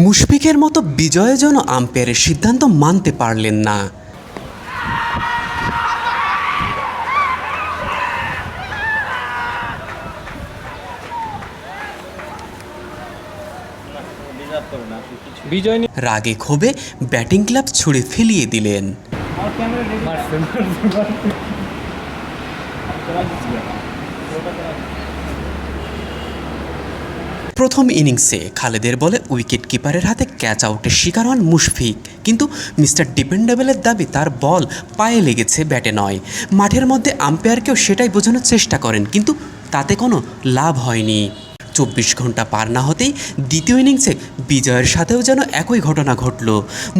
মুশফিকের মতো বিজয় যেন আম্পায়ারের সিদ্ধান্ত মানতে পারলেন না। রাগে ক্ষোভে ব্যাটিং গ্লাভ ছুঁড়ে ফেলিয়ে দিলেন। প্রথম ইনিংসে খালেদের বলে উইকেট কিপারের হাতে ক্যাচ আউটের শিকার হন মুশফিক, কিন্তু মিস্টার ডিপেন্ডেবলের দাবি তার বল পায়ে লেগেছে, ব্যাটে নয়। মাঠের মধ্যে আম্পায়ারকেও সেটাই বোঝানোর চেষ্টা করেন, কিন্তু তাতে কোনো লাভ হয়নি। 24 ঘন্টা পার না হতেই দ্বিতীয় ইনিংসে বিজয়ের সাথেও যেন একই ঘটনা ঘটল।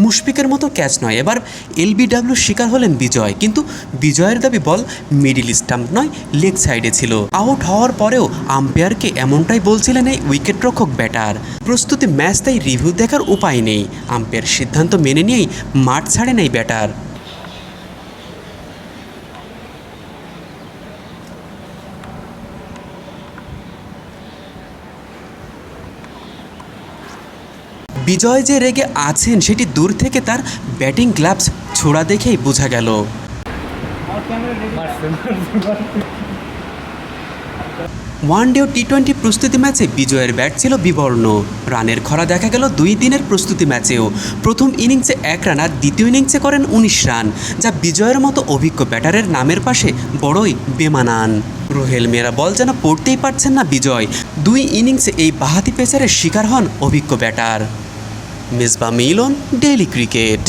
মুশফিকের মতো ক্যাচ নয়, এবার এলবিডব্লিউর শিকার হলেন বিজয়, কিন্তু বিজয়ের দাবি বল মিডিল স্টাম্প নয়, লেগ সাইডে ছিল। আউট হওয়ার পরেও আম্পায়ারকে এমনটাই বলছিলেন এই উইকেটরক্ষক ব্যাটার। প্রস্তুতি ম্যাচ তাই রিভিউ দেখার উপায় নেই, আম্পায়ার সিদ্ধান্ত মেনে নিয়েই মাঠ ছাড়েন এই ব্যাটার। বিজয় যে রেগে আছেন সেটি দূর থেকে তার ব্যাটিং গ্লাভস ছোড়া দেখেই বোঝা গেল। ওয়ানডে ও টি-20 প্রস্তুতি ম্যাচে বিজয়ের ব্যাট ছিল বিবর্ণ। রানের খরা দেখা গেল 2 দিনের প্রস্তুতি ম্যাচেও। প্রথম ইনিংসে 1 রান আর দ্বিতীয় ইনিংসে করেন 19 রান, যা বিজয়ের মতো অভিজ্ঞ ব্যাটারের নামের পাশে বড়ই বেমানান। রোহেল মেরা বল যেন পড়তেই পারছেন না বিজয়। 2 ইনিংসে এই বাঁহাতি পেসারের শিকার হন অভিজ্ঞ ব্যাটার। মেজবা মিলন, ডেইলি ক্রিকেট।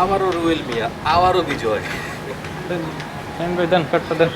আবারও রুয়েল মিয়া, আবারও বিজয়। দেন ভাই, দেন কাটটা দেন।